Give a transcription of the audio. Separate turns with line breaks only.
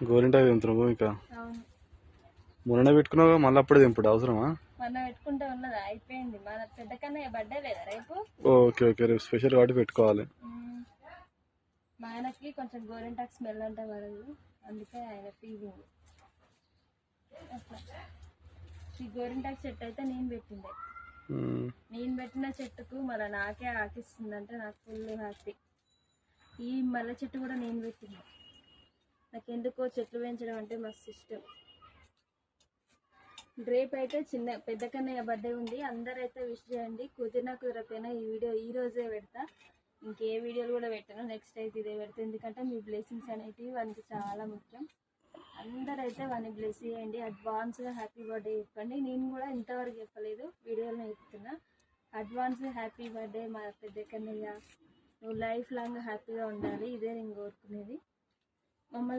గోరింటాకు తెంపుతున్నావు ఇంకా?
అవును.
మొన్న పెట్టుకున్నావు, మళ్ళీ అప్పుడే తెంపుడు అవసరమా?
మొన్న పెట్టుకుంటే ఉన్నది అయిపోయింది. మన పెద్ద కన్నయ్య బర్త్డే లేదా రేపు?
ఓకే ఓకే, రేపు స్పెషల్ కాబట్టి పెట్టుకోవాలి.
మా ఆయనకి కొంచెం గోరింటాకు స్మెల్ అంటే పడదు, అందుకే ఆయన ఫీలింగ్ అట్లా. ఈ గోరింటాకు చెట్టు అయితే నేను పెట్టిండే. నేను పెట్టిన చెట్టుకు మళ్ళీ నాకే ఆకిస్తుందంటే నాకు ఫుల్ హ్యాపీ. ఈ మల్లె చెట్టు కూడా నేను పెట్టింది. నాకు ఎందుకో చెట్లు పెంచడం అంటే మస్తు ఇష్టం. రేపు అయితే పెద్ద కన్నయ్య బర్త్డే ఉంది, అందరైతే విష్ చేయండి. కుదరకపోయినా ఈ వీడియో ఈ రోజే పెడతా, ఇంకే వీడియోలు కూడా పెట్టాను. నెక్స్ట్ అయితే ఇదే పెడతా, ఎందుకంటే మీ బ్లెస్సింగ్స్ అనేటివి వానికి చాలా ముఖ్యం. అందరైతే వాడిని బ్లెస్ చేయండి. అడ్వాన్స్గా హ్యాపీ బర్త్డే చెప్పండి. నేను కూడా ఇంతవరకు చెప్పలేదు, వీడియోలో చెప్తున్నా. అడ్వాన్స్ హ్యాపీ బర్త్డే మా పెద్ద కన్నయ్య, నువ్వు లైఫ్ లాంగ్ హ్యాపీగా ఉండాలి, ఇదే నేను కోరుకునేది. మమ్మల్ని